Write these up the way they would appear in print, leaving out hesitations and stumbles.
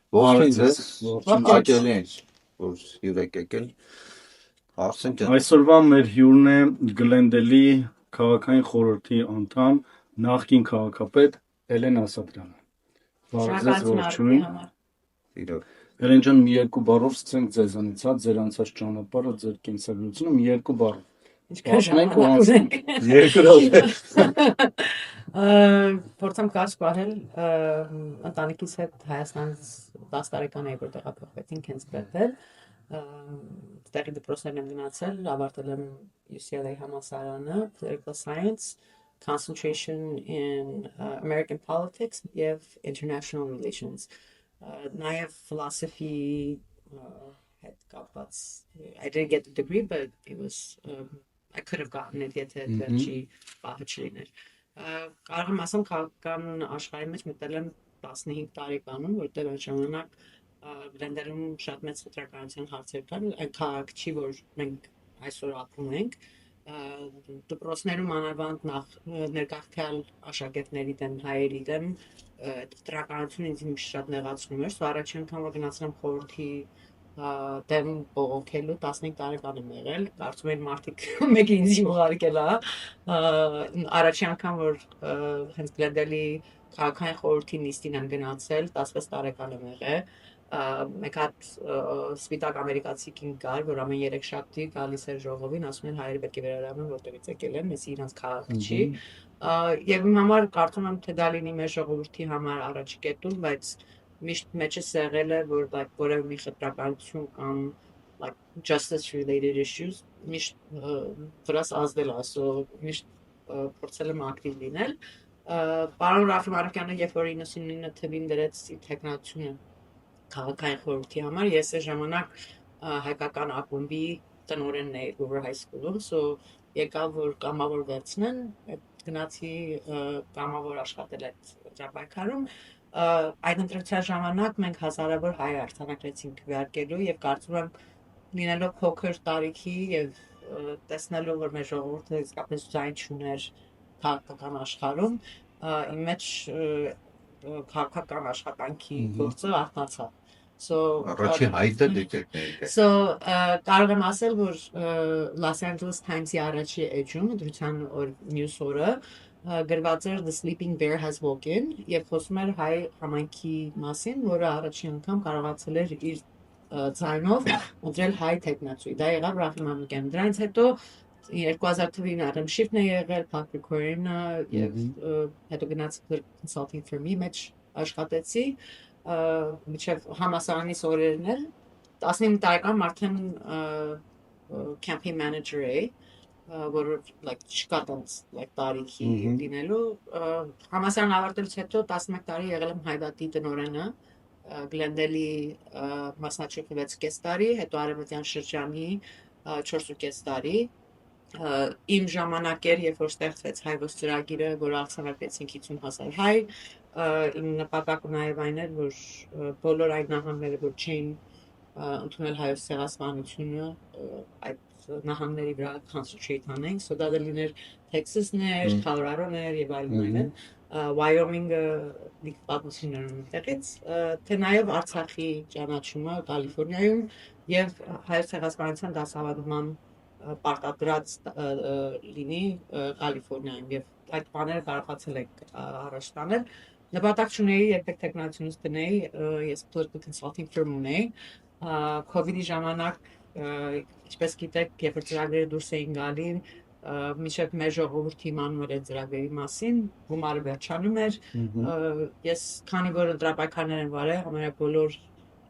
Ողջույն ձեզ, Ողջույն ակել են, որ հյուր եք եկել, Արսեն ջան։ Այսօրվա մեր հյուրն է Գլենդելի քաղաքային խորհրդի անդամ, նախկին քաղաքապետ Էլեն Ասատրյանը։ Բարև ողջույն։ Իրոք։ Էլեն ջան, մի երկու բառով սկսենք ձեզանից, հա, ձեր անցած ճանապարհը, ձեր կենսագրությունը մի երկու բառ։ Ինչքան ժամանակ ունենք։ Երկու րոպե։ Փորձեմ կարճ պահել, ընտանիքիս հետ Հայաստանից 10 տարեկան էի, որ տեղափոխվեցինք հենց բերվել։ Տեղի դպրոցներն եմ գնացել, ավարտել եմ UCLA համալսարանը, Political Science, concentration in American politics եւ international relations. Native philosophy had կապված. I didn't get the degree, but it was I could have gotten it եթե վերջի պահը չլիներ։ Կարող եմ ասեմ քաղաքական աշխարհի մեջ մտել եմ 15 տարեկանում, որտեղ այդ ժամանակ Գլենդելում շատ մեծ խտրականության հարցեր կան, այն քաղաք չի, որ մենք այսօր ապրում ենք։ Դպրոցներում անավանդ ներգաղթյալ աշակերտների դեմ, հայերի դեմ խտրականությունը ինձ շատ նեղացնում էր, առաջին անգամ որ գնացել եմ խորհրդի դեմ բողոքելու 15 տարեկան եմ եղել, կարծում եմ մարդիկ մեկը ինձ ուղարկել է, առաջին անգամ որ հենց Գլենդելի քաղաքային խորհրդի նիստին եմ գնացել, 16 տարեկան եմ եղել, մեկ հատ սպիտակ ամերիկացի կին կար, որ ամեն 3 շաբթի գալիս էր ժողովին, ասում են հայերը պետք է վերադառնան, որտեղից եկել են, մեսի իրանց քաղաք չի, եւ իմ համար կարծում եմ թե դա լինի մեր ժողովրդի համար առաջի կետում, բայց միշտ մեջս եղել է, որ որևէ մի խտրականություն կամ justice related issues միշտ վրաս ազդել ասո միշտ փորձել եմ ակտիվ լինել պարոն Ռաֆի Մարուկյանը երբ որ 99 թվին դրեց տեխնացիոնը քաղաքային խորհրդի համար ես այս ժամանակ հայկական ակումբի տնօրենն էի Hoover High School-ում so եկավ որ կամավոր վերցնեն գնացի կամավոր աշխատել այդ ճապայքարում այդ ընտրության ժամանակ մենք հազարավոր հայ արձանագրեցինք քվեարկելու եւ կարծում եմ լինելով փոքր տարիքի եւ տեսնելով որ մեր ժողովուրդը իսկապես ձայն չուներ քաղաքական աշխարհում իմ մեջ քաղաքական աշխատանքի գործը արթնացավ Առաջին հայտը դեկերներ։ So կարող եմ ասել որ Los Angeles Times-ի առաջի էջում դրության news օրը գրված էր The Sleeping Bear has woken եւ խոսում էր հայ համայնքի մասին, որը առաջին անգամ կարողացել էր իր ձայնով ընտրել հայ տեխնացուի։ Դա եղավ Ռաֆի Մանուկյանը։ Դրանից հետո 2000 թվականին Adam Schiff-ն է եղել, Patrick Corin-ը եւ հետո գնացի consulting firm-ի մեջ աշխատեցի միջև համասարանից օրերն էլ 15 տարեկան արդեն campaign manager էի որ չկա տենց տարիքի լինելու համասարան ավարտելուց հետո 11 տարի եղել եմ Հայդատի տնօրենը Գլենդելի մասնաճյուղից 6 տարի հետո Արևմտյան շրջանի 4.5 տարի իմ ժամանակ էր երբ որ ստեղծվեց հայոց ծրագիրը որ արձանագրեցին 50,000 հայ իմ նպատակը նաև այն էր որ բոլոր այդ նահանգները որ չէին ընդունել հայոց ցեղասպանությունը այդ նահանգների վրա concentrate անենք so դա լիներ Texas-ներ, Colorado-ներ եւ այլն Wyoming-ը դիպատություններ ունեցից թե նաև Արցախի ճանաչումը Կալիֆոռնիայում եւ հայոց ցեղասպանության դասավանդման պարտադրած լինի Կալիֆոռնիայում եւ այդ բաները կարողացել եք առաջ տանել նպատակ չունեի երբեք տեխնացիոնից տնեի ես political consulting firm ունեի COVID-ի ժամանակ ինչպես գիտեք երբ որ ծրագրերը դուրս էին գալի միշտ մեր ժողովրդի իմանում էր այդ ծրագրերի մասին գումարը վերջանում էր ես քանի որ ընտրապայքարներ են վարել ամենաբոլոր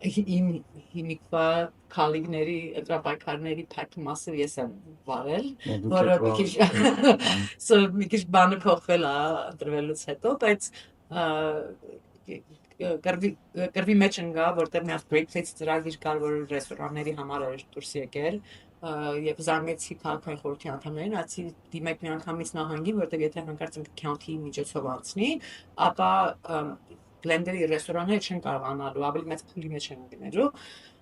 իմ հիմիկվա քոլեգների ընտրապայքարների փակի մասը ես եմ վարել որը մի քիչ բանը փոխվել է ընտրվելուց հետո բայց գրվի մեջ ընկա որտեղ մի հատ Great Plates ծրագիր կար որ ռեստորանների համար էր դուրս եկել եւ զանգեցի քաղաքային խորհրդի անդամներին ասի դիմեք մի անգամից նահանգին որտեղ եթե հանկարծ county միջոցով անցնի ապա Գլենդելի ռեստորանները չեն կարողանալու ավելի մեծ փուլի մեջ են գնալու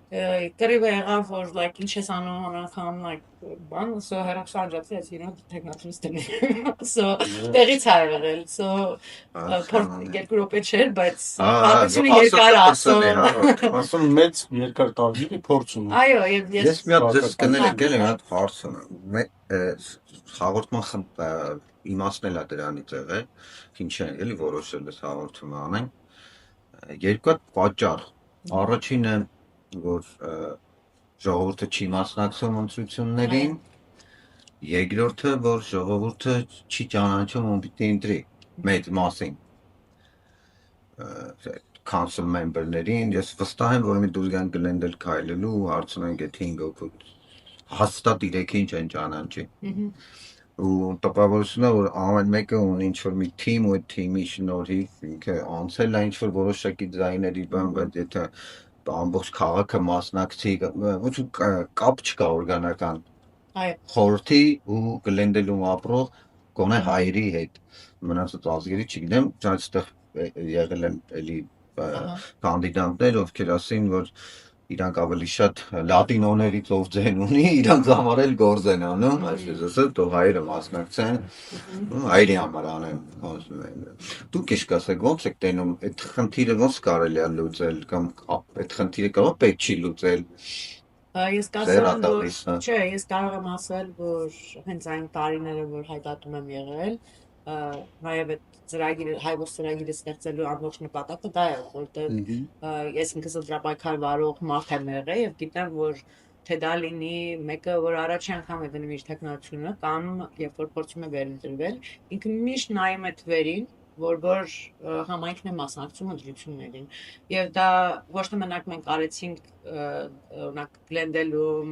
Կռիվ եղավ, որ like ինչ ես անում անգամ like բան, so հերաքսանջացի ես տեխնացուց դեմ։ So տեղից ա եղել, so երկու րոպե չէր, բայց պատմությունը երկար ա, so Ասում մեծ երկար տարիքի փորձ ունի։ այո, եւ Ես մի հատ ձեզ կնել եկել եմ հատ հարց ունեմ։ Հաղորդման իմացնել է դրանից եղել, ինչ է, էլի որոշել ես հաղորդումը անեն։ Երկու հատ պատճառ։ Առաջինը, որ ժողովուրդը չի մասնակցում ընտրություններին, երկրորդը, որ ժողովուրդը չի ճանաչում ում պիտի ընտրի մեծ մասին council member-ներին, ես վստահ եմ, որ մի դուրս գան Գլենդել քայլելու ու հարցնեն այդ 5 հոգու հաստատ իրեքին չեն ճանաչի։ Ու տպավորությունն է, որ ամեն մեկը ունի ինչ-որ մի թիմ ու այդ թիմի շնորհիվ ինքը անցել է ինչ-որ որոշակի ձայների բան, բայց եթե ամբողջ քաղաքը մասնակցի, ոչ կապ չկա օրգանական խորհրդի ու Գլենդելում ապրող գոնե հայերի հետ, մնացած ազգերի չգիտեմ, այստեղ եղել են էլի կանդիդատներ, ովքեր ասին, որ իրանք ավելի շատ լատինոներից ով ձեն ունի, իրանք համար էլ գործ են անում, այսպես ասած, թող հայերը մասնակցեն, հայերի համար անեն։ Դուք ինչ կասեք, ո՞նց եք տենում, այդ խնդիրը ո՞նց կարելի է լուծել, կամ այդ խնդիրը կարող պետք չի լուծել։ Ես կասեմ, որ չէ, ես կարող եմ ասել, որ հենց այն տարիները, որ հայտատում եմ եղել, նաև այդ ծրագիրը, հայոց ծրագիրը ստեղծելու ամբողջ նպատակը դա է, որտեղ ես ինքս ընտրապայքար վարող մարդ եմ եղել եւ գիտեմ, որ թե դա լինի մեկը, որ առաջի անգամ է դնում իր տեխնոլոգիությունը կամ երբ որ փորձում է վերընտրվել, ինքը միշտ նայում է թվերին, որ համայնքն է մասնակցում ընտրություններին եւ դա ոչ թե մենակ մենք արեցինք օրինակ Գլենդելում,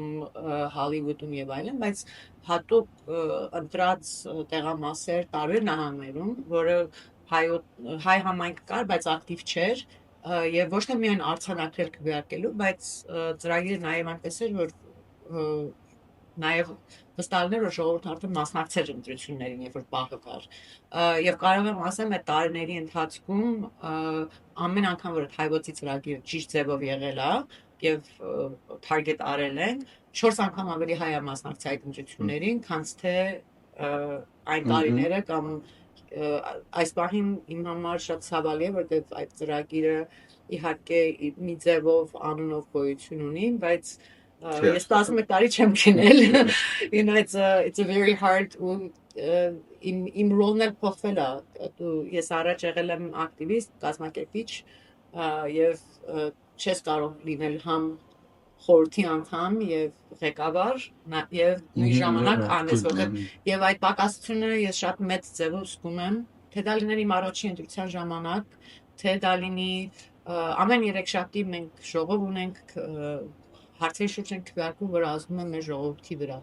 Հոլիվուդում եւ այլն, բայց հատուկ ընտրած տեղամասեր տարբեր նահանգներում, որը հայ համայնք կար, բայց ակտիվ չէր եւ ոչ թե միայն արձանագրել քվեարկելու, բայց ծրագիրը նաեւ այնպես էր, որ նաեւ վստահել որ ժողովուրդը արդեն մասնակցեր ընտրություններին, երբ որ պահը կար։ Եվ կարող եմ ասեմ, այդ տարիների ընթացքում ամեն անգամ որ հայոցի ծրագիրը ճիշտ ձևով եղել է եւ target արել են, 4 անգամ ավելի հայ մասնակցի այդ ընտրություններին, քան թե այն տարիները կամ այս պահին իմ համար շատ ցավալի է, որտեղ այդ ծրագիրը իհարկե մի ձևով անունով գոյություն ունի, բայց ես 11 տարի չեմ քնել, you know, it's a very hard իմ ռոլն էլ փոխվել է, ես առաջ եղել եմ ակտիվիստ, կազմակերպիչ եւ չես կարող լինել համ խորհրդի անդամ եւ ղեկավար եւ նույն ժամանակ անես, որտեղ եւ այդ պակասությունը ես շատ մեծ ձևով զգում եմ, թե դա լինի իմ առաջին ընտրության ժամանակ, թե դա լինի ամեն երեքշաբթի մենք ժողով ունենք հարցերի շուրջ ենք քվեարկում, որ ազդում է մեր ժողովրդի վրա։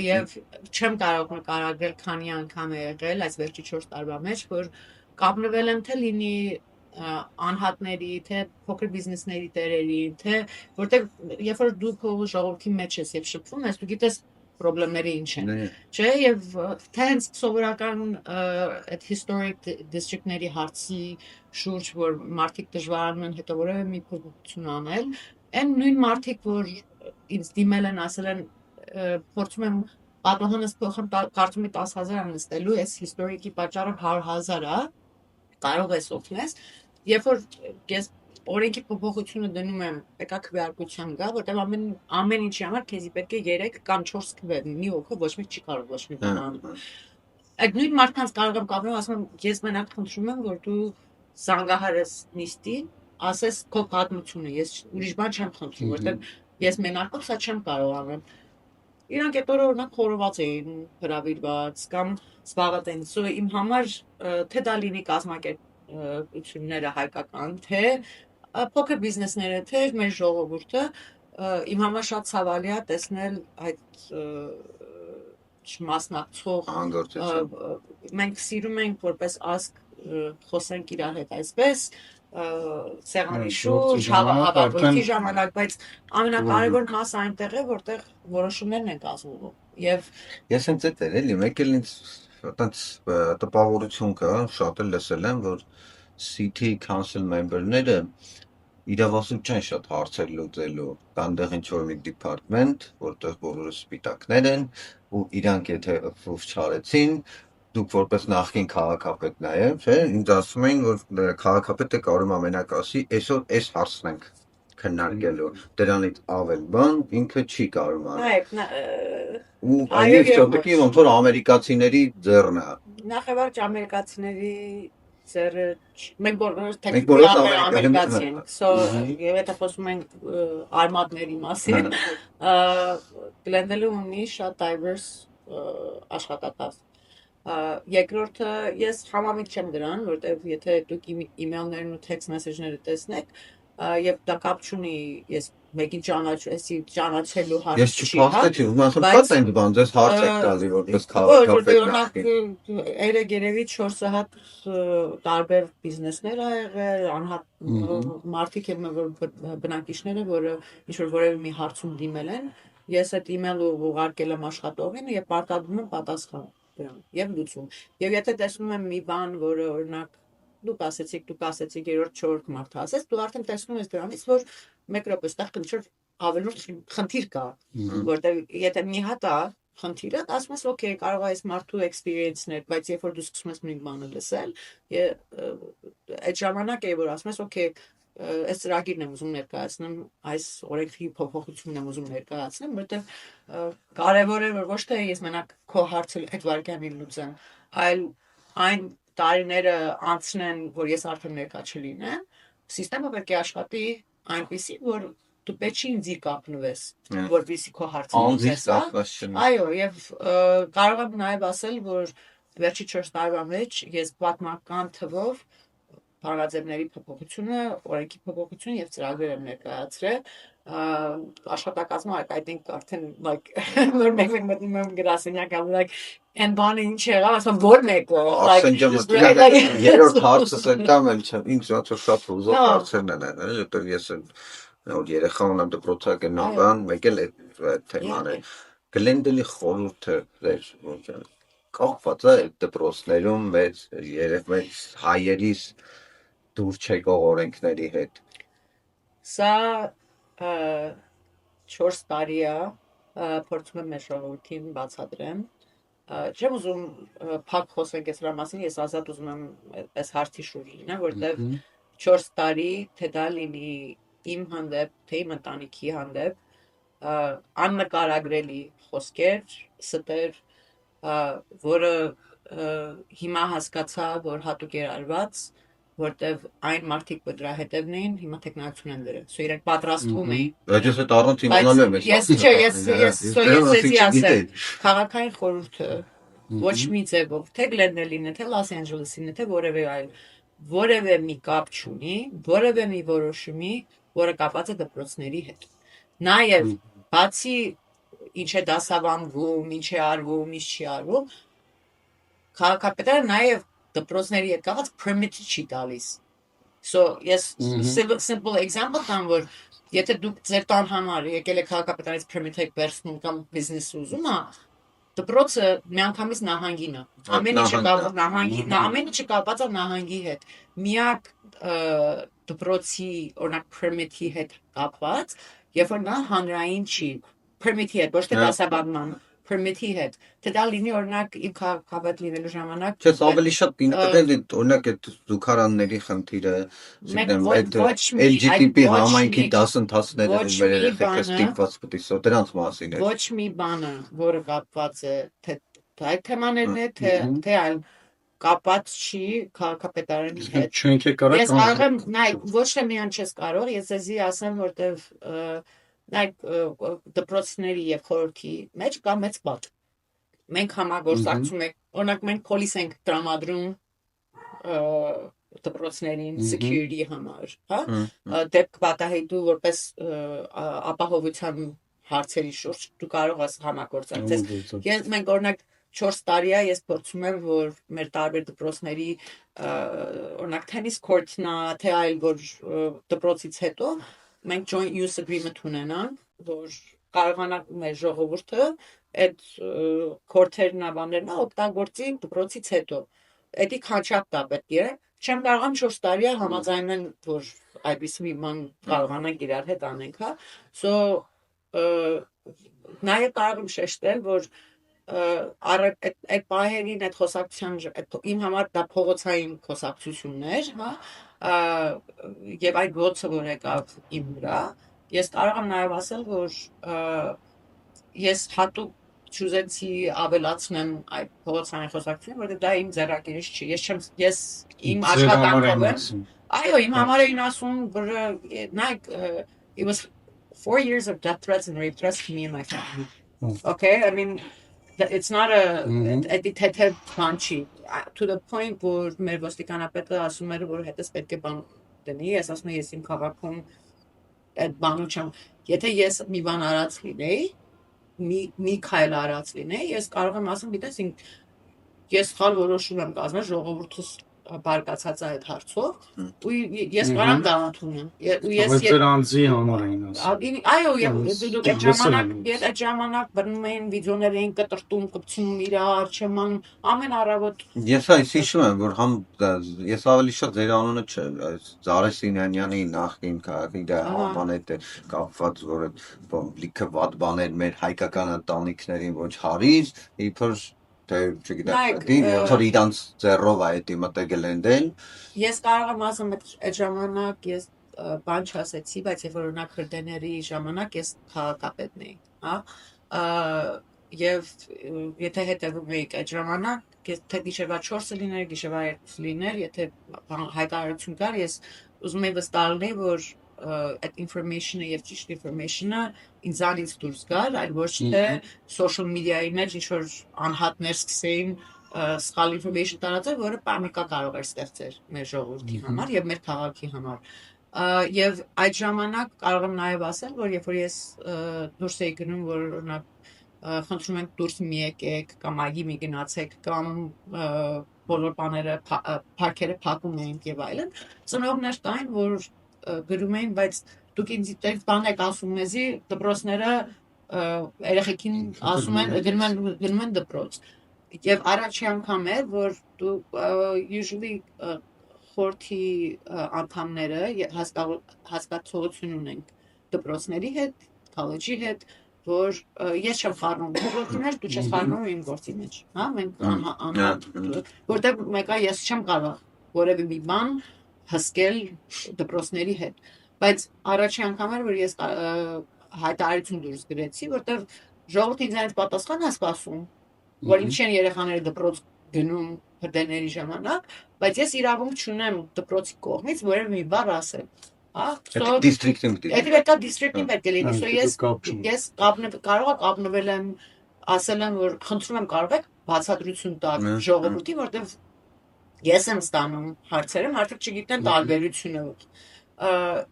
Եվ չեմ կարող նկարագրել քանի անգամ է եղել այս վերջի 4 տարվա մեջ, որ կապնվել եմ թե լինի անհատների, թե փոքր բիզնեսների տերերի, թե որտեղ երբ որ դու քո ժողովրդի մեջ ես եւ շփվում ես, դու գիտես խնդիրները ինչ են, չէ՞, եւ թե հենց սովորական այդ historic district-ների հարցի շուրջ, որ մարդիկ դժվարանում են հետո որևէ մի փոփոխություն անել, այն նույն մարդիկ, որ ինձ դիմել են, ասել են փորձում եմ պատահանս փոխեմ կարծում եմ 10,000 նստելու, այս historic-ի պատճառը 100,000 է, կարող ես օգնես, երբ որ ես օրենքի փոփոխությունը դնում եմ, պետք է քվեարկության գա, որտեղ ամեն ինչի համար քեզի պետք է 3 կամ 4 քվեր, մի օքը ոչ մեկ չի կարող ոչ մի բան անել։ Այդ նույն մարդկանց կարող եմ կապնել, ասում եմ, ես մենակ խնդրում եմ, որ դու զանգահարես նիստին, ասես քո պատմությունը, ես ուրիշ բան չեմ խնդրում, որտեղ ես մենակով սա չեմ կարող անել։ Իրանք այդ օրը օրինակ խորոված էին հրավիրված կամ զբաղած էին, so իմ համար թե դա լինի կազմակերպությունները հայկական, թե փոքր բիզնեսները, թե մեր ժողովուրդը, իմ համար շատ ցավալի է տեսնել այդ չմասնակցող մենք սիրում ենք որպես ազգ խոսենք իրար հետ այսպես սեղանի շուրջ, հավաքորդի ժամանակ, բայց ամենակարևոր մասը այնտեղ է, որտեղ որոշումներն են կազմվում։ Եվ ես հենց այդ էր էլի, մեկ էլ ինձ այտենց տպավորություն կա, շատ էլ լսել եմ, որ city council member-ները իրավասու չեն շատ հարցեր լուծելու, կանդեղ ինչ-որ մի department, որտեղ բոլորը սպիտակներ են, ու իրանք եթե approve չարեցին, դուք որպես նախկին քաղաքապետ նաև, չէ, ինձ ասում էին, որ քաղաքապետը կարող է ամենակ ասի, այսօր այս հարցն ենք քննարկելու, դրանից ավել բան ինքը չի կարող անել։ Ու այս շոկի ոնց որ ամերիկացիների ձեռն է։ Նախևառաջ ամերիկացիների ձեռը մենք բոլորս Մենք բոլորս ամերիկացի ենք, so եւ եթե խոսում ենք արմատների մասին, Glendale ունի շատ diverse աշխատատար։ Երկրորդը ես համամիտ չեմ դրան, որտեղ եթե դուք email-ներն ու text message-ները տեսնեք, եւ դա կապ չունի ես մեկին ճանաչելու հարց Ես չփաստեցի, ուզում ասեմ, կա տենց բան, ձեզ հարց եք տալի, որպես քաղաքապետ։ Երեք երևի 4 հատ տարբեր բիզնեսներ ա եղել, անհատ մարդիկ եմ որ բնակիչները, որը ինչ որ որևէ մի հարցում դիմել են, ես այդ email-ը ուղարկել եմ աշխատողին եւ պարտադրում եմ պատասխան դրան եւ լուծում։ Եվ եթե տեսնում եմ մի բան, որը օրինակ դուք ասեցիք երրորդ չորրորդ մարդը ասեց, դու արդեն տեսնում ես դրանից, որ 1 րոպե ստեղ ինչ-որ ավելորդ խնդիր կա, որտեղ եթե մի հատ է խնդիրը, ասում ես, օքեյ, կարող է այս մարդու experience-ներ, բայց երբ որ դու սկսում ես նույն բանը լսել, այդ ժամանակ է որ ասում ես, օքեյ, այս ծրագիրն եմ ուզում ներկայացնեմ, այս օրենքի փոփոխությունն եմ ուզում ներկայացնեմ, որտեղ կարևոր է որ ոչ թե ես մենակ քո հարցը այդ վարքյանին լուծեմ, այլ այն տարիները անցնեն, որ ես արդեն ներկա չլինեմ, սիստեմը պետք է աշխատի այնպեսի, որ դու պետք չի ինձ կապնվես, որպեսզի քո հարցը լուծես։ Այո, եւ կարող եմ նաեւ ասել, որ վերջի 4 տարվա մեջ ես պատմական թվով բանաձևների փոփոխությունը, օրենքի փոփոխությունը եւ ծրագրեր եմ ներկայացրել, աշխատակազմը I think արդեն like որ մեկ մտնում եմ գրասենյակ am like and բանը ինչ եղավ, ասում որ մեկը like երրորդ հարցս այդտամ էլ չէ, ինձ ոնց որ շատ ուզող հարցերն են, որտեղ ես որ երեխա ունեմ դպրոցա գնալան, մեկ էլ այդ թեման է։ Գլենդելի խորհուրդը կապված է այդ դպրոցներում մեր հայերիս դուր չեկող օրենքների հետ։ Սա 4 տարի է, փորձում եմ մեր ժողովրդին բացատրեմ։ Չեմ ուզում փակ խոսենք այս մասին, ես ազատ ուզում եմ այս հարցի շուրջ լինեմ, որտեղ 4 տարի թե դա լինի իմ հանդեպ, թե իմ ընտանիքի հանդեպ աննկարագրելի խոսքեր, ստեր, որը հիմա հասկացա, որ հատուկ էր արված, որտեղ այն մարդիկ, որ դրա հետևն էին, հիմա տեխնացիոն են դրել։ Սա իրենք պատրաստվում էին։ Բայց ես այդ առանց իմանալու եմ։ Ես ասեմ, քաղաքային խորհուրդը ոչ մի ձևով, թե Գլենդելին է, թե Լոս Անջելեսին է, թե որևէ այլ, որևէ մի կապ չունի, որևէ մի որոշումի, որը կապված է դպրոցների հետ։ Նաև բացի ինչ է դասավանդվում, ինչ է արվում, ինչ չի արվում, քաղաքապետարանը նաև դպրոցների հետ կապված permit չի տալիս։ So yes, simple example տամ որ եթե դուք ձեր տան համար եկել եք քաղաքապետարից permit եք վերցնում կամ բիզնես ուզում ա, դպրոցը միանգամից նահանգին է։ Ամեն ինչը կապված է նահանգի հետ։ Միակ դպրոցի օրինակ permit-ի հետ կապված, երբ որ նա հանրային չի, permit-ի հետ, ոչ թե դասաբանման permit-ի հետ, թե դա լինի օրինակ իմ քաղաքապետ լինելու ժամանակ։ Չես ավելի շատ օրինակ այդ զուգարանների խնդիրը, այդ LGBT համայնքի դասընթացները մեր երեխեքը ստիպված պետք է դրանց մասին է։ Ոչ մի բանը, որը կապված է թե այդ թեմաներն է, թե այլ կապված չի քաղաքապետարանի հետ։ Չենք կարող։ Ես կարող եմ, նայ, ոչ թե միան չես կարող, ես ձեզի ասեմ, որտեվ դպրոցների եւ խորհրդի մեջ կա մեծ բաց։ Մենք համագործակցում ենք, օրինակ մենք պոլիս ենք տրամադրում դպրոցներին security համար, հա? Դեպք պատահելու որպես ապահովության հարցերի շուրջ դու կարող ես համագործակցել։ Ես մենք օրինակ 4 տարի է ես փորձում եմ որ մեր տարբեր դպրոցների օրինակ tennis court-նա թե այլ որ դպրոցից հետո մենք joint use agreement ունենանք, որ կարողանանք մեր ժողովուրդը այդ կորթերն ավաներն օգտագործի դպրոցից հետո։ Էդի քանչապ տա պետք է։ Չեմ կարող 4 տարի համաձայնեն, որ այդպես մի ման կարողանանք իրար հետ անենք, հա։ So նաև կարող եմ շեշտել, որ այդ պահերին այդ խոսակցության իմ համար դա փողոցային խոսակցություններ, հա, եւ այդ ոցը որ եկավ իմ վրա, ես կարող եմ նաև ասել, որ ես հատուկ չուզեցի ավելացնեմ այդ փողոցային խոսակցությունը, որովհետեւ դա իմ ձեռագիրս չի։ Ես իմ աշխատանքով եմ։ Այո, իմ համար էին ասում, որ նայեք, it was 4 years of death threats and rape threats to me and my family. Okay, I mean, it's not a punchy to the point որ մեր ոստիկանապետը ասում էր որ հետս պետք է բան դնի, ես ասում եմ ես իմ քաղաքում այդ բանը չեմ, եթե ես մի բան արած լինեի, մի քայլ արած լինեի, ես կարող եմ ասեմ, գիտես, ես սխալ որոշում եմ կազմել ժողովուրդս բարկացած այդ հարցով ու ես կարամ դա ընդունեմ։ Ես դրանցի համար էին ասում։ Այո, այդ ժամանակ բռնում էին վիդեոներ էին կտրտում, կպցնում իրար, չման ամեն առավոտ։ Ես այս հիշում եմ, որ համ ես ավելի շատ ձեր անունը չէ, Զարե Սիմոնյանի նախկին քաղաքի դա անվան հետ կապված, որ լիքը վատ բաներ մեր հայկական ընտանիքներին ոչ հարիր, իբր թե չգիտեմ, որ իրանց ձեռով այդ մտել են դել։ Ես կարող եմ ասեմ այդ ժամանակ ես բան չասեցի, բայց երբ որ օրինակ հրդեհների ժամանակ ես քաղաքապետն էի, հա, եւ եթե հետևում եք այդ ժամանակ թե գիշերվա 4-ը լիներ, գիշերվա 2-ը լիներ, եթե հայտարարություն կար, ես ուզում եի վստահ լինեի, որ այդ information-ը եւ ճիշտ information-ը ինձանից դուրս գար, այլ ոչ թե social media-ի մեջ ինչ որ անհատներ սկսեին սխալ information տարածել, որը պանիկա կարող էր ստեղծել մեր ժողովրդի համար եւ մեր քաղաքի համար։ Եվ այդ ժամանակ կարող եմ նաեւ ասել, որ երբ որ ես դուրս էի գնում, որ օրինակ խնդրում ենք դուրս մի եկեք կամ այգի մի գնացեք կամ բոլոր բաները парքերը փակում էին եւ այլն, ծնողներ կային, որ գրում էին, բայց դուք ինձ բան եք ասում մեզի դպրոցները երեխեքին ասում են գնում են դպրոց եւ առաջի անգամ էր որ դու usually խորթի անդամները հասկացողություն ունենք դպրոցների հետ, քոլեջի հետ, որ ես չեմ խառնում գործի մեջ, դու չես խառնում իմ գործի մեջ, հա, մենք որտեղ մեկը ես չեմ կարող որևէ մի բան հսկել դպրոցների հետ, բայց առաջի անգամ էր որ ես հայտարարություն դուրս գրեցի, որտեղ ժողովուրդը ինձանից պատասխան է սպասում, որ ինչ են երեխաները դպրոց գնում հրդեհների ժամանակ, բայց ես իրավունք չունեմ դպրոցի կողմից որևէ մի բառ ասել, հա, դիստրիկտի դիստրիկտի պետք է լինի, ես կարող եմ կապնվել եմ, ասել եմ որ խնդրում եմ կարող եք բացատրություն տալ ժողովրդին, որտեղ ես եմ ստանում հարցերը, մարդիկ չգիտեն տարբերությունը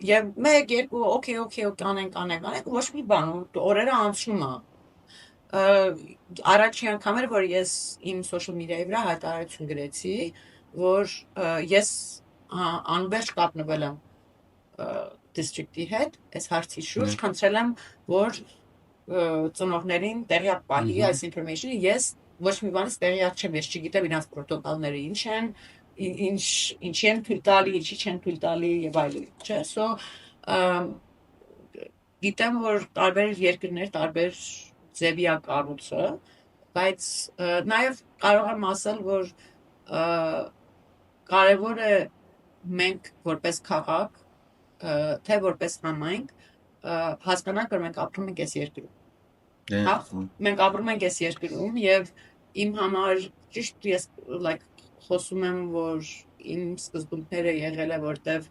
եւ 1-2 օքեյ կանենք ոչ մի բան օրերը անցնում է առաջի անգամ էր որ ես իմ social media-ի վրա հայտարարություն գրեցի որ ես անվերջ կապնվել եմ district-ի հետ այս հարցի շուրջ խնդրել եմ որ ծնողներին տեղյակ պահի այս information-ը ես ոչ մի բանից տեղյակ չեմ, ես չգիտեմ իրանց պրոտոկոլները ինչ են, ինչ են թույլ տալի, ինչի չեն թույլ տալի եւ այլն, չէ՞, so գիտեմ որ տարբեր երկրներ տարբեր ձևի է կառուցը, բայց նաեւ կարող եմ ասել որ կարևոր է մենք որպես քաղաք, թե որպես համայնք հասկանանք որ մենք ապրում ենք այս երկրում Հա, մենք ապրում ենք այս երկրում եւ իմ համար ճիշտ ես խոսում եմ որ իմ սկզբունքները եղել է որտեվ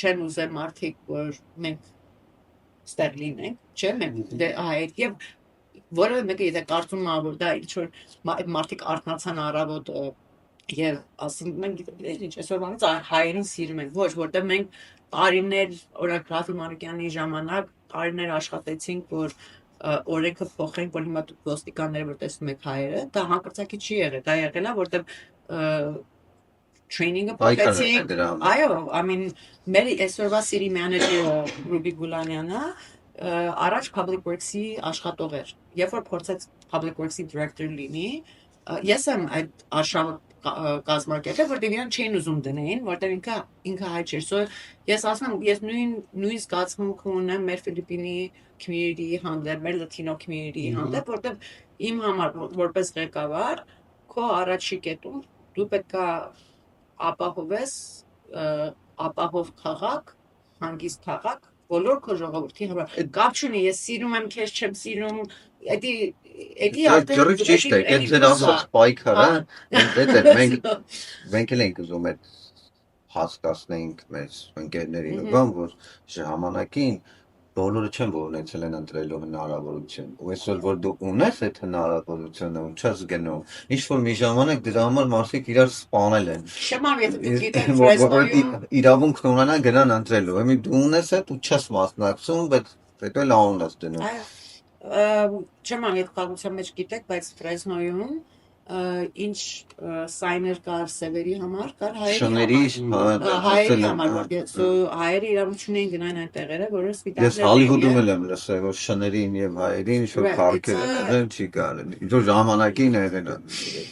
չեն ուզել մարդիկ որ մենք ստեղ լինենք, չէ՞, մենք այդ եւ որը մեկը եթե կարծում ա որ դա ինչ որ մարդիկ արթնացան առավոտ եւ ասում մենք ինչ այսօրվանից հայերին սիրում ենք, ոչ որտեվ մենք տարիներ օրինակ Ռաֆի Մանուկյանի ժամանակ տարիներ աշխատեցինք որ օրենքը փոխենք, որ հիմա ոստիկանները որ տեսնում եք հայերը, դա հանկարծակի չի եղել, դա եղել է, որտեղ training-ը փոխեցինք, այո, I mean, մեր այսօրվա city manager Ռուբի Գուլանյանը առաջ Public Works-ի աշխատող էր, երբ որ փորձեց Public Works-ի director լինի, ես եմ այդ արշավը կազմակերպել, որտեղ իրան չէին ուզում դնեին, որտեղ ինքը հայ չէր։ So ես ասում եմ, ես նույն զգացմունքը ունեմ մեր Ֆիլիպինի community հանդեպ, մեր Latino community հանդեպ, որտեղ իմ համար որպես ղեկավար քո առաջի կետում դու պետքա ապահովես ապահով քաղաք, հանգիստ քաղաք բոլոր քո ժողովրդի համար։ Կապ չունի, ես սիրում եմ քեզ, չեմ սիրում, էդի Ջրիկ ճիշտ է, այդ ձեր ասած պայքարը, այդ է, մենք էլ ենք ուզում այդ հասկացնենք մեր ընկերներին ու բան, որ ժամանակին բոլորը չեն որ ունեցել են ընտրելու հնարավորություն։ Ու այսօր որ դու ունես այդ հնարավորությունը ու չես գնում, ինչ որ մի ժամանակ դրա համար մարդիկ իրար սպանել են։ Շեման, եթե դու գիտես Ֆրեսնոյում իրավունք ունենան գնան ընտրելու։ Էմի դու ունես այդ ու չես մասնակցում, բայց հետո էլ անուն ես դնում։ Շեման, եթե կաղության մեջ գիտեք, բայց Ֆրեսնոյում ինչ սայներ կար սևերի համար, կար հայերի համար, հայերի իրավունք ունեն գնային այն տեղերը, որը սպիտակները։ Ես Հոլիվուդում եմ լսել, որ շներին եւ հայերին ինչ որ քարքեր են, չի կարելի։ Ինչ որ ժամանակին եղել է։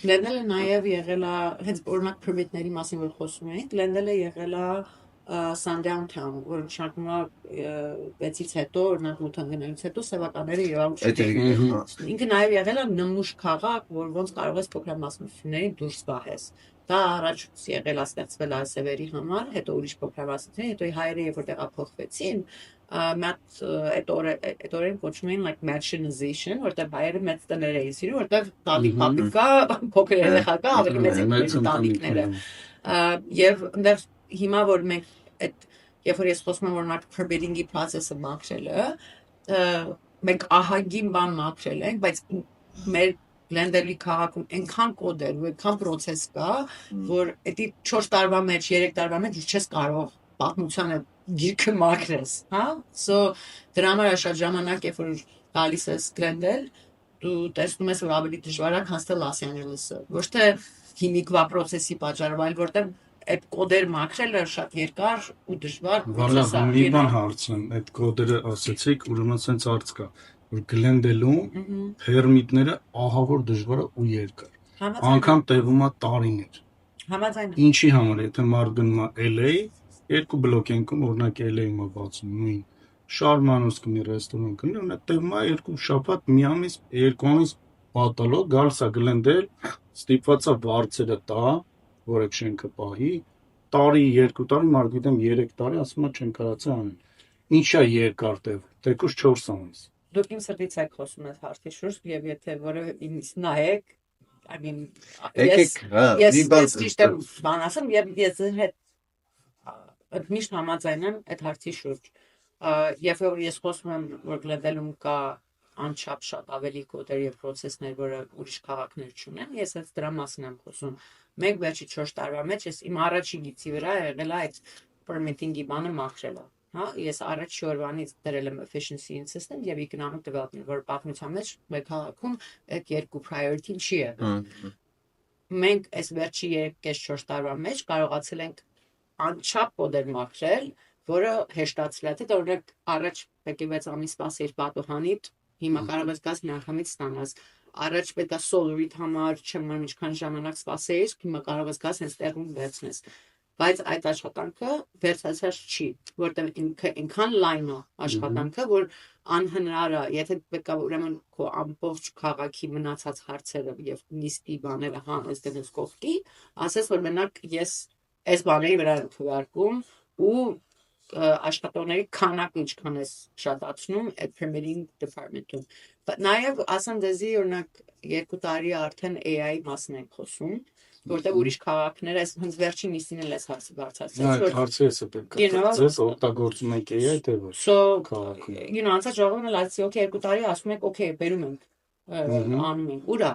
Լենդելը նաև եղել է, հենց օրինակ permit-ների մասին որ խոսում ենք, Լենդելը եղել է Sundown Town, որ նշանակում է 6-ից հետո, օրինակ 8 ընկնելուց հետո սևականները իրավունք չունեն։ Ինքը նաև եղել է նմուշ քաղաք, որ ոնց կարող ես փոքր մասնություններին դուրս պահես։ Դա առաջ եղել է ստեղծվել է սևերի համար, հետո ուրիշ փոքր մասնությունների, հետո հայերը երբ որ տեղափոխվեցին, այդ օրերին կոչվում էին like marginalization, որտեղ հայերը մեծ տներ էին սիրում, որտեղ տանիք պապիկ կա, փոքր երեխա կա, ավելի մեծ տանիքները։ Եվ այնտեղ հիմա որ մենք այդ երբ որ ես խոսում եմ օրինակ permitting-ի process-ը մաքրելը, մենք ահագին բան մաքրել ենք, բայց մեր Լենդելի քաղաքում այնքան կոդեր ու այնքան process կա, որ էդի 4 տարվա մեջ, 3 տարվա մեջ չես կարող պատմությանը գիրքը մաքրես, հա? So դրա համար շատ ժամանակ երբ որ գալիս ես Glendale, դու տեսնում ես որ ավելի դժվար է քան Los Angeles-ը, ոչ թե հիմիկվա process-ի պատճառով, այլ որտեղ այդ կոդեր մաքրելը շատ երկար ու դժվար process է։ Մի բան հարցն, այդ կոդերը ասացիք, ուրեմն sense հարց կա, որ Glendale-ում permit-ները ահավոր դժվար է ու երկար։ Անկամ տևում է տարիներ։ Համաձայն։ Ինչի համար, եթե մարդ գնում է LA, երկու բլոկ ենքում, օրինակ LA-ում է բացում նույն Շարմանոս կնի ռեստորան կնի, ու նա տևում է 2 շաբաթ, մի ամիս, 2 ամիս պատալով, գալիս է Glendale, ստիպված է վարձերը տա, որ այդ շենքը պահի, տարի, 2 տարի, մարդ գիտեմ 3 տարի, ասում է չեն կարացի անեն։ Ինչ է երկար տև, թեկուզ 4 ամիս։ Դուք իմ սրտից եք խոսում այս հարցի շուրջ, եւ եթե որևէ ինձ նայեք, I mean, ես ճիշտ եմ բան ասեմ, եւ ես հետ միշտ համաձայն եմ այդ հարցի շուրջ։ Երբ որ ես խոսում եմ, որ Glendale-ում կա անչափ շատ ավելի կոդեր եւ process-ներ, որը ուրիշ քաղաքներ չունեն, ես այդ դրա մասին եմ խոսում։ Մենք վերջի 4 տարվա մեջ ես իմ առաջի գիծի վրա եղել է այդ permitting-ի բանը մաքրելը։ Հա, ես առաջի օրվանից դրել եմ efficiency in system եւ economic development, որ պատմության մեջ մեր քաղաքում այդ երկու priority-ն չի եղել։ Մենք այս վերջի 3-4 տարվա մեջ կարողացել ենք անչափ կոդեր մաքրել, որը հեշտացրել է, թե օրինակ առաջ պետք է 6 ամիս սպասեիր պատուհանիդ, հիմա կարող ես գաս մի անգամից ստանաս։ Առաջ պետք է solar-իդ համար չեմ մնում ինչքան ժամանակ սպասեիր, հիմա կարող ես գաս հենց տեղում վերցնես։ Բայց այդ աշխատանքը վերցածած չի, որտեղ ինքան լայն է աշխատանքը, որ անհնար է, եթե պետք է ուրեմն քո ամբողջ քաղաքի մնացած հարցերը եւ նիստի բաները հանես դες կողքի, ասես որ մենակ ես այս բաների վրա եմ քվեարկում ու աշխատողների քանակը ինչքան է շատացնում այդ permitting department-ում։ Բայց նաեւ ասեմ դեզի օրինակ 2 տարի արդեն AI-ի մասին ենք խոսում, որտեղ ուրիշ քաղաքներ այս հենց վերջին նիստին էլ էս հարցը բարձրացրեց, որ հարցը էսը պետք է ձեզ օգտագործում եք AI թե ոչ քաղաքում։ Անցած ժողովն էլ ասի, օքեյ 2 տարի ասում եք, օքեյ, բերում ենք, անում ենք, ուրա։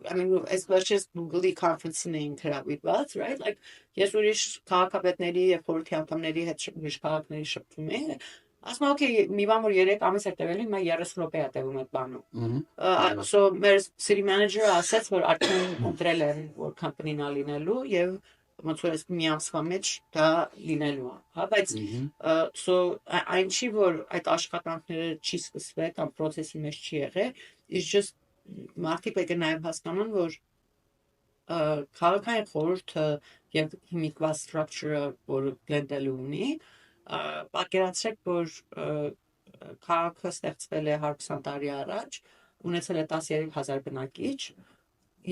I mean, as much as Google-ի conference-ին էին հրավիրված, right? Like, ես ուրիշ քաղաքապետների եւ խորհրդի անդամների հետ ուրիշ քաղաքների շփվում եմ, ասում եմ, օքեյ, մի բան որ 3 ամիս է տևել, հիմա 30 րոպե է տևում այդ բանում։ So մեր city manager-ը ասաց, որ արդեն ընտրել են, որ company-ն է լինելու եւ ոնց որ մի ամսվա մեջ դա լինելու է, հա, բայց so այն չի որ այդ աշխատանքները չի սկսվել կամ process-ի մեջ չի եղել, it's just մարդիկ պետք է նաև հասկանան, որ քաղաքային խորհուրդը եւ հիմիկվա structure-ը, որ Glendale ունի, պատկերացրեք, որ քաղաքը ստեղծվել է 120 տարի առաջ, ունեցել է 13,000 բնակիչ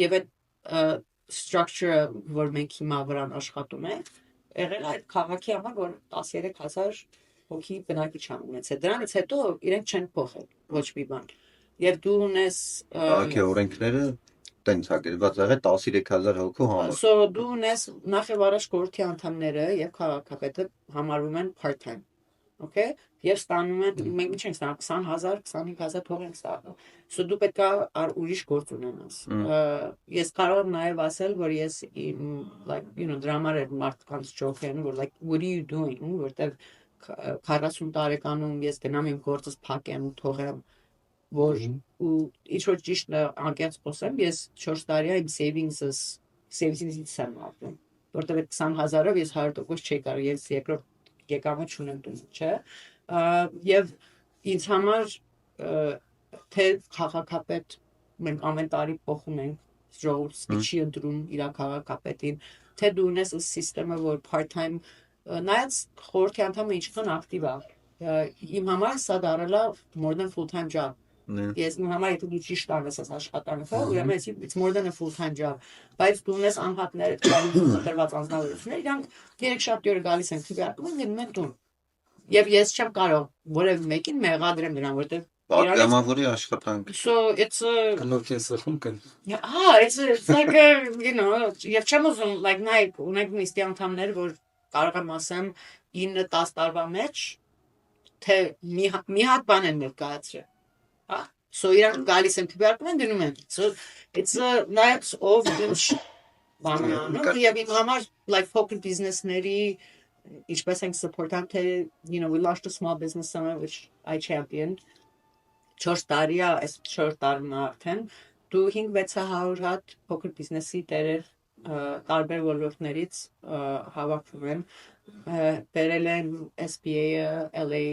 եւ այդ structure-ը, որ մենք հիմա վրան աշխատում ենք, եղել այդ քաղաքի համար, որ 13,000 հոգի բնակիչ են ունեցել։ Դրանից հետո իրենք չեն փոխել ոչ մի բան։ Եվ դու ունես Քաղաքի օրենքները տենց է գրված եղել 13000 հոգու համար։ So դու ունես նախ եւ առաջ խորհրդի անդամները եւ քաղաքապետը համարվում են part-time, okay? Եվ ստանում են, մենք ինչ ենք ստանում, 20,000, 25,000 փող ենք ստանում։ So դու պետք է ուրիշ գործ ունենաս։ Ես կարող եմ նաեւ ասել, որ ես like, you know, դրա համար է մարդկանց ջոկեն, որ like what are you doing, որտեվ 40 տարեկանում ես գնամ իմ գործս փակեմ, թողեմ, որ ու ինչ որ ճիշտ անկեղծ խոսեմ, ես 4 տարի իմ savings-ից եմ ապրում, որտեվ այդ 20,000-ով ես 100% չի կարող, ես երկրորդ եկամուտ չունեմ տուն, չէ՞։ Եվ ինձ համար թե քաղաքապետ մենք ամեն տարի փոխում ենք ժողովուրդ սպիչի ընտրում իր քաղաքապետին, թե դու ունես սիստեմը, որ part-time նայած խորհրդի անդամը ինչքան ակտիվ է։ Իմ համար սա դառել է more than full-time job։ Ես իմ համար եթե դու ճիշտ անես այս աշխատանքը, ուրեմն it's more than a full-time job։ Բայց դու ունես անհատներ, դրված անձնավորություններ, իրանք 3-7 օրը գալիս են քվեարկում են գնում են տուն։ Եվ ես չեմ կարող որևէ մեկին մեղադրեմ դրան, որտեղ Պատգամավորի աշխատանք։ So it's a Կնոջին սխում կն։ it's like you know, եւ չեմ ուզում like նայեք, ունենք նիստի անդամներ, որ կարող եմ ասեմ 9-10 տարվա մեջ թե մի հատ բան են ներկայացրել։ So իրանք գալիս են քվեարկում են դնում են։ So it's a night of the բանը, եւ իմ համար like poker business-ների ինչպես ենք support-ամ թե you know we launched a small business summit which I championed 4 տարի է, այս 4 տարին արդեն դու 5-600 հատ poker business-ի տերեր տարբեր ոլորտներից հավաքվում են բերել են SBA-ը, LA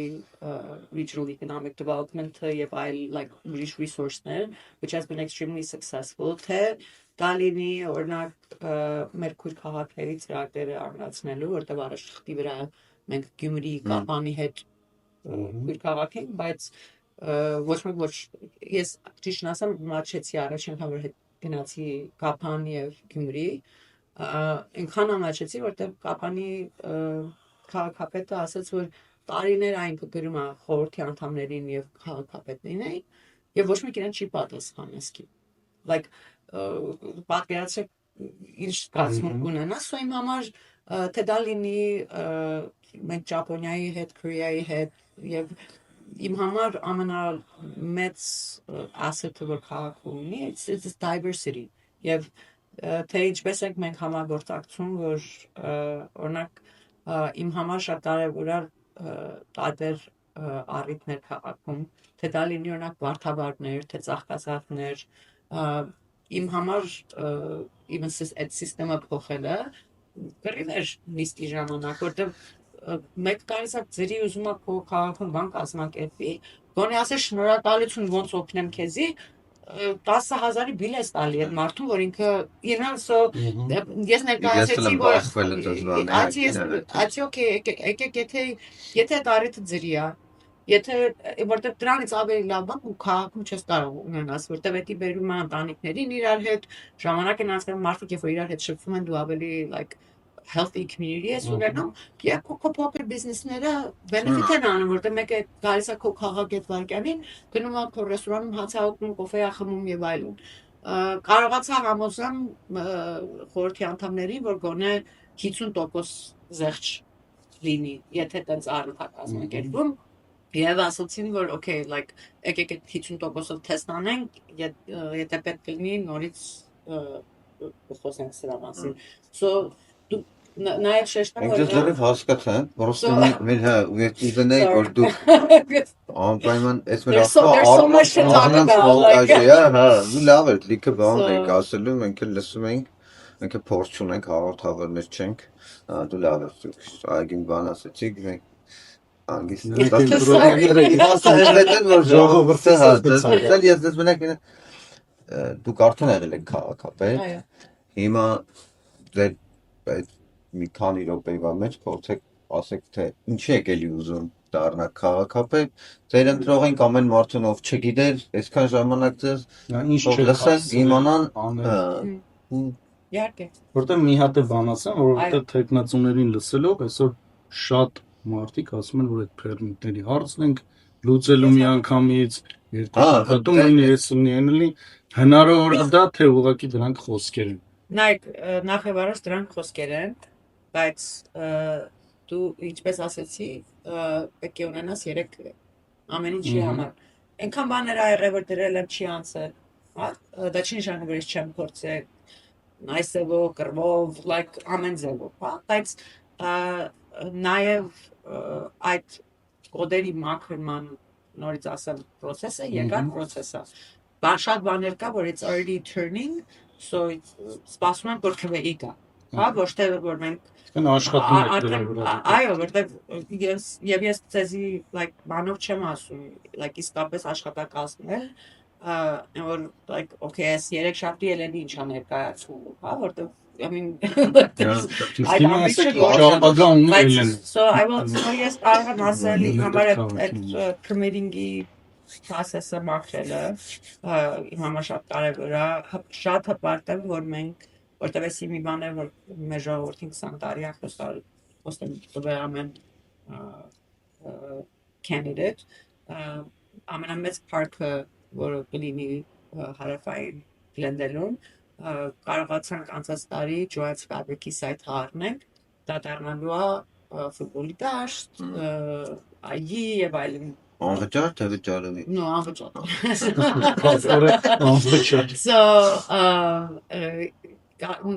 Regional Economic Development-ը եւ այլ like rich resource-ներ which has been extremely successful թե դա լինի օրինակ մեր քույր քաղաքների ծրագրերը արմատացնելու որտեղ առաջ խտի վրա մենք Գյումրի Կապանի հետ քույր քաղաք ենք բայց ոչ մեկ ոչ ես ճիշտ ասեմ մաչեցի առաջ անգամ որ հետ գնացի Կապան եւ Գյումրի ինքան ամաչեցի որտեղ Կապանի քաղաքապետը ասաց որ տարիներ այն գրում է խորհրդի անդամներին եւ քաղաքապետներին եւ ոչ մեկ իրեն չի պատասխանեցի like պատկերացրեք ինչ զգացմունք ունենաս ու իմ համար թե դա լինի մենք Ճապոնիայի հետ Կորեայի հետ եւ իմ համար ամենամեծ asset-ը որ քաղաքը ունի it's diversity եւ թե ինչպես ենք մենք համագործակցում որ օրինակ իմ համար շատ կարեւոր է տարբեր առիթներ քաղաքում թե դա լինի օրինակ վարդավառներ թե ծաղկազարդներ իմ համար even այդ սիստեմը փոխելը գրիվ էր նիստի ժամանակ որտեղ մեկ կարծես ձերի ուզում ա քո քաղաքում բան կազմակերպի գոնե ասես շնորհակալություն ոնց օգնեմ քեզի 10,000-ի բիլ է տալի այդ մարդուն որ ինքը so ես ներկայացրեցի որ այցի օքեյ եկեք եթե տարիքը ձերի է եթե որտեղ դրանից ավելի լավ բան ու քաղաքում չես կարող ունենաս որտեղ էդի բերում է ընտանիքներին իրար հետ ժամանակ են անցնում մարդիկ երբ որ իրար հետ շփվում են դու ավելի like healthy community ես ունենում եւ քո poker business-ները benefit են անում որտեղ մեկը գալիս է քո քաղաք այդ վարկանին գնում է քո ռեստորանում հաց հաուկում կոֆե ախմում եւ այլն կարողացա համոզեմ խորհրդի անդամներին որ գոնե 50% զեղչ լինի եթե տենց առիթ կազմակերպում Եվ ասացին, որ okay, like եկեք 50%-ով թեստ անենք, եթե պետք լինի նորից խոսենք սրա մասին։ So նաև շեշտեմ որ Ես լավ հասկացա, просто մեր հա ուզենայի որ դու անպայման այս մեր հա լավ է, լիքը բան եք ասելու, մենք էլ լսում ենք, մենք էլ փորձ ունենք հաղորդավարներ չենք, դու լավ ես, այգին բան ասեցիք, մենք Դուք արդեն եղել եք քաղաքապետ Հիմա ձեր այդ մի քանի րոպեվա մեջ փորձեք ասեք թե ինչի եք էլի ուզում դառնաք քաղաքապետ, ձեր ընտրողենք ամեն մարդուն ով չգիտեր, այսքան ժամանակ ձեզ Ինչ ով չեք լսեն, իմանան, Իհարկե։ Որտեղ մի հատ է բան ասեմ, որովհետև տեխնացուներին լսելով այսօր շատ մարդիկ ասում են, որ այդ permit-ների հարցն ենք լուծելու մի անգամից, երկու շաբաթում ես ունենալի հնարավոր է դա թե ուղղակի դրանք խոսքեր են։ Նայեք, նախ եւ առաջ դրանք խոսքեր են, բայց դու ինչպես ասեցի, պետք է ունենաս 3 ամեն ինչի համար։ Այնքան բաներ ա եղել, որ դրել եմ չի անցել, հա, դա չի նշանակում, որ ես չեմ փորձել նայսեվով, կռվով, like ամեն ձևով, հա, բայց նաեւ այդ կոդերի մաքրման նորից ասեմ process-ը երկար process է։ Շատ բաներ կա, որ it's already turning, so սպասում ենք որ քվեի գա, հա, ոչ թե որ մենք Կան աշխատում եք դրա վրա։ Այո, որտեղ ես ցեզի like բանով չեմ ասում, like իսկապես աշխատակազմել, որ like okay, ես 3 շաբթի ելենի ինչա ներկայացում, հա, որտեղ I mean so I will so yes կարող եմ ասել համար այդ permitting-ի process-ը մաքրելը իմ համար շատ կարևոր է, շատ հպարտ եմ, որ մենք որտեղ էսի մի բան է, որ մեր ժողովրդին 20 տարի է խոստում տվել ամեն candidate ամենամեծ park-ը, որը կլինի հարավային Glendale-ում, կարողացանք անցած տարի Joanne's Fabric-ի site առնենք, դա դառնալու է ֆուտբոլի դաշտ, այգի եւ այլն Անվճար թե վճարովի։ No, անվճար։ So,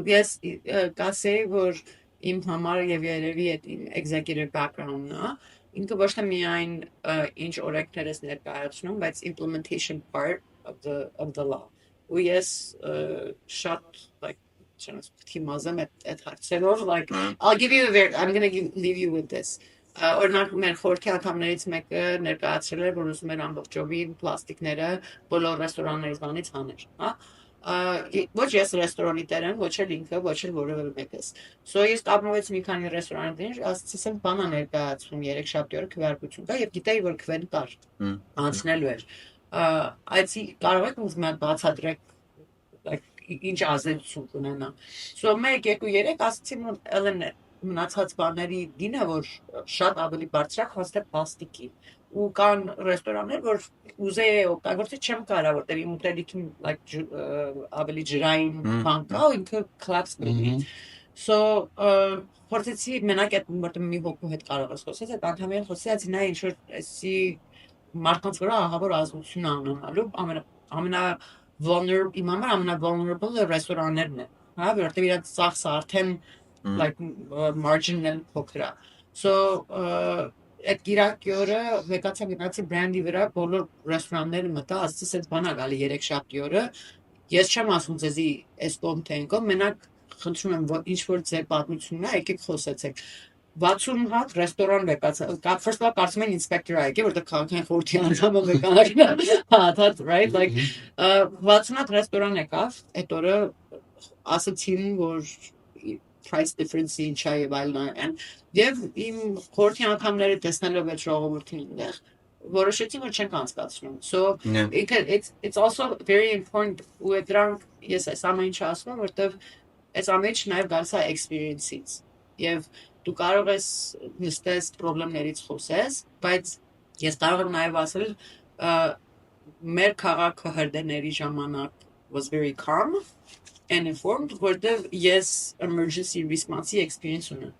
ես կասեի, որ իմ համար եւ երևի այդ executive background-ն է, ինքը ոչ թե միայն ինչ օրենքներ ես ներկայացնում, բայց implementation part of the law. Ու ես շատ like թիմազեմ այդ հարցերով, like I'm going to leave you with this. Օրինակ մեր խորհրդի անդամներից մեկը ներկայացրել էր, որ ուզում էր ամբողջովին պլաստիկները բոլոր ռեստորաններից բանից հաներ, հա։ Ոչ ես ռեստորանի տեր եմ, ոչ էլ ինքը, ոչ էլ որևէ մեկս։ So ես կապնվեցի մի քանի ռեստորաններ, ասացի եմ բանա ներկայացում 3 շաբթի օրը քվեարկություն կա եւ գիտեի որ քվեն կար։ Անցնելու էր։ Այցի կարող եք ուզում եք բացատրեք ինչ ազդեցություն կունենա։ So 1 2 3 ասացի որ Ellen մնացած բաների դինը որ շատ ավելի բարձր է քան թե պլաստիկի ու կան ռեստորաններ որ ուզեի օգտագործել չեմ կարող որտեղ իմ ուտելիքին like ավելի ջրային բան կա ու ինքը collapse կլինի so փորձեցի մենակ այդ որտեղ մի հոգու հետ կարող ես խոսել այդ անդամին խոսեցի նա ինչ որ էսի մարդկանց վրա ահավոր ազդեցություն անելու ամենա vulnerable իմ համար ամենա vulnerable ռեստորաններն են հա որտեղ իրաց ծախսը արդեն like marginal փոքր է so այդ գիրակի օրը վեկացա գնացի բրենդի վրա բոլոր ռեստորանները մտա ասեցի այդ բանա գալի 3 շաբթի օրը ես չեմ ասում ձեզի այս կոնտենտը մենակ խնդրում եմ ինչ որ ձեր պատմությունն է եկեք խոսեցեք 60 հատ ռեստորան վեկացա first of all կարծում եմ ինսպեկտոր է եկել որտեղ քաղաքային խորհրդի անդամը վեկանական հա right like 60 հատ ռեստորան եկավ այդ օրը ասացին որ price difference-ի ինչա եւ այլն եւ իմ խորհրդի անդամները տեսնելով այդ ժողովրդին այնտեղ որոշեցին որ չենք անցկացնում so it's also very important ու դրանք ես այս ամեն ինչը ասում եմ որտեվ այս ամեն ինչը նաեւ գալիս է experience-ից եւ դու կարող ես նստես խնդիրներից խոսես բայց ես կարող եմ նաեւ ասել մեր քաղաքը հրդեհների ժամանակ was very calm and informed որտեղ ես emergency response experience ունեմ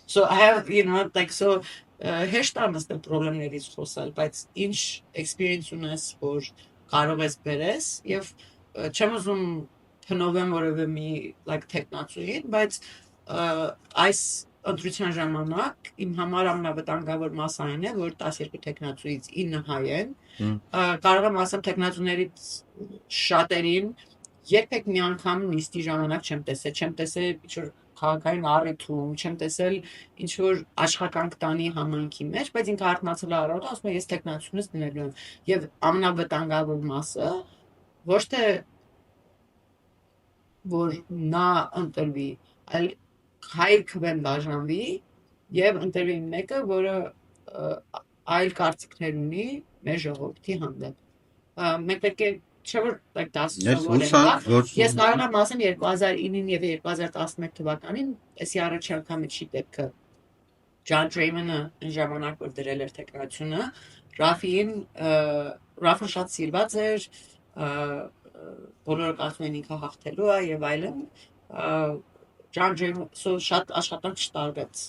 so I have you know like so հեշտ է նստել խնդիրներից խոսալ բայց ինչ experience ունես որ կարող ես բերես եւ չեմ ուզում փնովեմ որևէ մի like տեխնացուին բայց այս ընտրության ժամանակ իմ համար ամենավտանգավոր մասը այն է որ 12 տեխնացուից 9 հայ են կարող եմ ասեմ տեխնացուներից շատերին երբեք մի անգամ նիստի ժամանակ չեմ տեսել ինչ-որ քաղաքային առիթում, չեմ տեսել ինչ-որ աշխատանք տանի համայնքի մեջ, բայց ինքը արթնացել է առավոտը, ասում է ես տեխնացությունից դնելու եմ։ Եվ ամենավտանգավոր մասը ոչ թե որ նա ընտրվի, այլ հայր քվեն բաժանվի եւ ընտրվի մեկը, որը այլ կարծիքներ ունի մեր ժողովրդի հանդեպ։ Մենք պետք է չէ որ like 10 ես կարող եմ ասեմ 2009 եւ 2011 թվականին էսի առաջի անգամը չի դեպքը John Draymond-ը ժամանակ որ դրել էր տեխնացիոնը Ռաֆին շատ սիրված էր բոլորը կարծում են ինքը հաղթելու է եւ այլն John Draymond շատ աշխատանք չտարվեց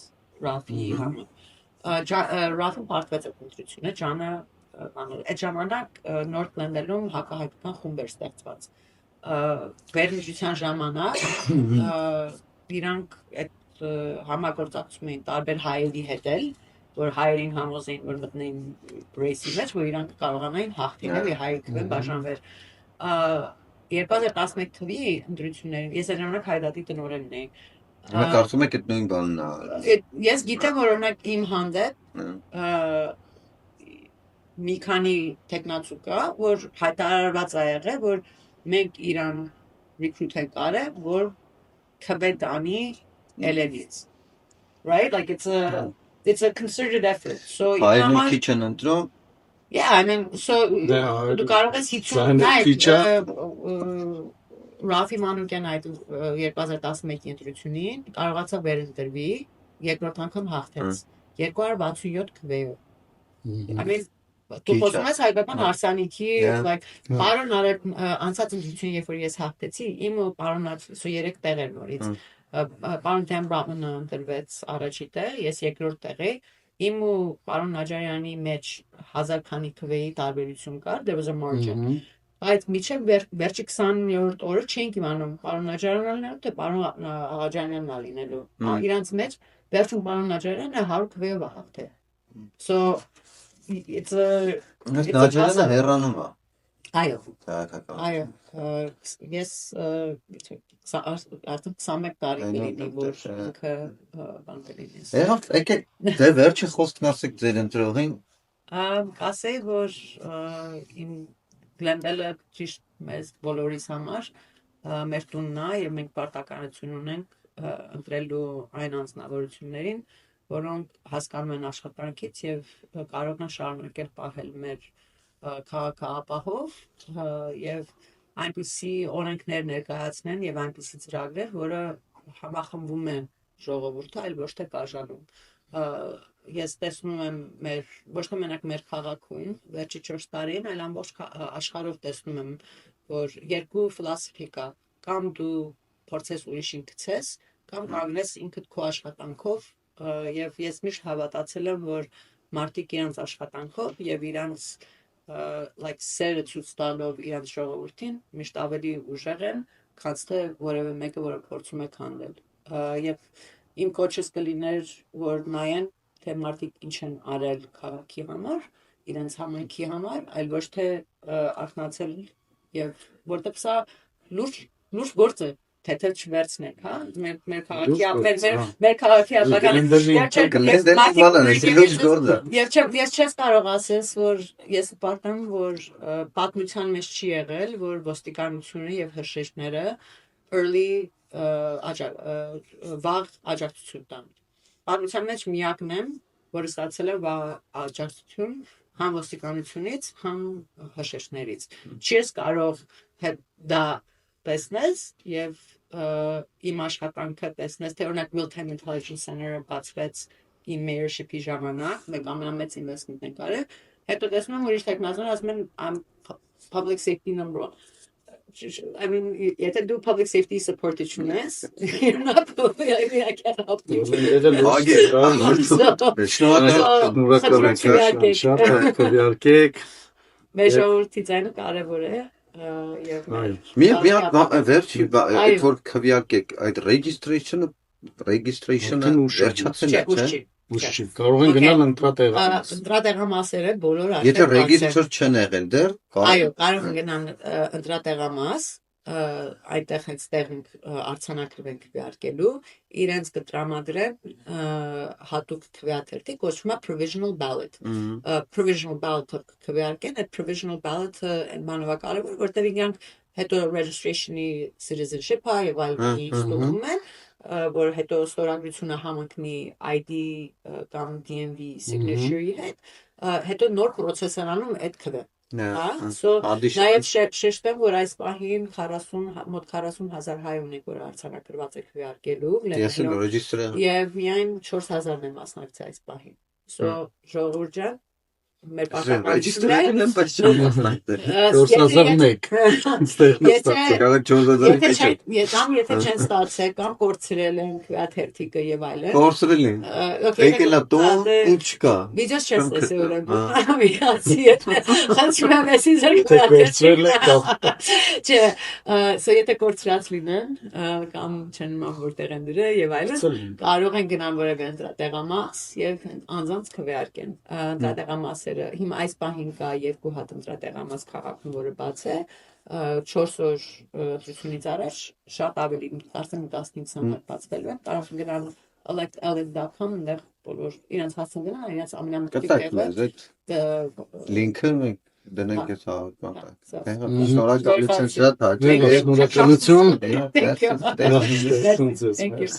Ռաֆի համար Ռաֆին պարտվեց ընտրությունը Ջանը այդ ժամանակ North London-ում հակահայկական խումբ էր ստեղծված վերջության ժամանակ իրանք այդ համագործակցում էին տարբեր հայերի հետ էլ որ հայերին համոզեին որ մտնեին ռեյսի մեջ որ իրանք կարողանային հաղթինել եւ հայերը քվեն բաժանվեր 2011 թվականի ընտրություններին ես այդ ժամանակ հայդատի տնօրենն էի Մենք կարծում եք այդ նույն բանն է ես գիտեմ որ օրինակ իմ հանդեպ մի քանի տեխնացու կա, որ հայտարարված է եղել, որ մենք իրան recruit ենք արել, որ քվետ անի LNից. Right? Like it's a concerted effort. So Հայերն քիչ են ընտրում Yeah, I mean, so դու կարող ես 50 նայեք Ռաֆի Մանուկյան այդ 2011 ընտրությունին կարողացավ վերընտրվի, երկրորդ անգամ հաղթեց 267 քվեով. I mean Դու խոսում ես հայկական հարսանիքի, like, պարոն անցած ընտրություն, երբ որ ես հաղթեցի, իմ ու պարոն Ացուսը 3 տեղ էր նորից, պարոն Dan Brownman-ը ընտրվեց առաջի տեղ, ես երկրորդ տեղ էի, իմ ու պարոն Նաջարյանի մեջ 1000 քանի քվեի տարբերություն կար, there was a margin, այդ միջև վերջի 20-րդ օրը չենք իմանում, պարոն Նաջարյանն ալինելու, թե պարոն Աղաջանյանն ալինելու, իրանց մեջ վերջում պարոն Նաջարյանը 100 քվեով հաղթել, so It's a Նաջարյանը հեռանում է Այո Քաղաքական Այո ես արդեն 21 տարի կլինի որ ինքը բան կլինի Երբ եկեք դե վերջի խոսքն ասեք ձեր ընտրողին ասեի որ իմ Գլեմբելը ճիշտ մեզ բոլորիս համար մեր տունն է եւ մենք պարտականություն ունենք ընտրելու այն անձնավորություններին որոնք հասկանում են աշխատանքից եւ կարող են շարունակել պահել մեր քաղաքապահով եւ այնպիսի օրենքներ ներկայացնեն եւ այնպիսի ծրագրեր, որը համախմբում է ժողովուրդը, այլ ոչ թե բաժանում։ Ես տեսնում եմ մեր ոչ թե մենակ մեր քաղաքում վերջի 4 տարին, այլ ամբողջ աշխարհով տեսնում եմ, որ երկու ֆիլոսոֆի կա, կամ դու փորձես ուրիշին գցես, կամ կանգնես ինքդ քո աշխատանքով Եվ ես միշտ հավատացել եմ, որ մարդիկ իրանց աշխատանքով եւ իրանց like սերը ցույց տալով իրանց ժողովրդին միշտ ավելի ուժեղ են, քան թե որևէ մեկը, որը փորձում է քանդել։ Եվ իմ կոչս կլիներ, որ նայեն, թե մարդիկ ինչ են արել քաղաքի համար, իրենց համայնքի համար, այլ ոչ թե արթնացել եւ որտեղ սա լուրջ գործ է Թեթև չվերցնենք, հա, մեր քաղաքի Ես չես կարող ասես, որ ես պատկանում, որ պատմության մեջ չի եղել, որ ոստիկանությունը եւ հրշեջները վաղ աջակցություն տան։ Պատմության մեջ միակն եմ, որը ստացել է վաղ աջակցություն համ ոստիկանությունից, համ հրշեջներից։ Չես կարող դա տեսնես եւ իմ աշխատանքը տեսնես թե օրինակ Real-Time Intelligence Center-ը բացվեց իմ mayorship-ի ժամանակ, մեկ ամենամեծ investment ենք արել, հետո տեսնում եմ ուրիշ տեխնազներ ասում են I'm public safety number 1 I mean, եթե դու public safety support չունես, you're not public, I mean, I can't help you. Շնորհակալ Մեր ժողովրդի ձայնը կարևոր է Մի վերջի այդ որ քվեարկեք այդ registration-ը վերջացել է, չէ՞։ Կարող են գնալ ընտրատեղամաս։ Ընտրատեղամասերը բոլորը Եթե register չեն եղել դեռ, այո, կարող են գնալ ընտրատեղամաս, այդտեղ հենց տեղ արձանագրվենք քվեարկելու, իրենց կտրամադրեն հատուկ քվեաթերթի, կոչվում է provisional ballot։ Provisional ballot քվեարկեն, այդ provisional ballot-ը մանավակարևոր, որտեղ իրանք հետո registration-ի citizenship-ը եւ այլ ստուգում են, որ հետո ստորագրությունը համընկնի ID կամ DMV signature-ի հետ, հետո նոր process-ն անում այդ քվե։ So նաև շեշտեմ, որ այս պահին 40 մոտ 40,000 հայ ունենք, որ արձանագրված է քվեարկելու, եւ միայն 4,000-ն են մասնակցի այս պահին։ So ժողովուրդ ջան, մեր Registration-ն եմ պատճառ մասնակցել։ 4,001 Եթե չեն ստացել կամ կորցրել են քվեաթերթիկը եւ այլն։ Կորցրել են։ Եկել է տոն, ինչ կա։ Վիդեոս չես տեսել որ ամերիկացի է։ Խնդրում եմ էսի կորցրել եք Չէ, so եթե կորցրած լինեն կամ չեն մամ որտեղ են դրել եւ այլն, կարող են գնալ որևէ ընտրատեղամաս եւ անձանց քվեարկեն։ Ընտրատեղամասերը հիմա այս պահին կա 2 հատ ընտրատեղամաս քաղաքում, որը բաց է 4 օր ընտրությունից առաջ շատ ավելի կարծեմ 15-ը բացվելու է կարող են գնալ elect.com այնտեղ բոլոր իրենց հասցեն գնալ իրենց ամենամտիկ տեղը Լինքը դնենք այս հավաքական շնորհակալություն շատ հաճելի շնորհակալություն Thank you.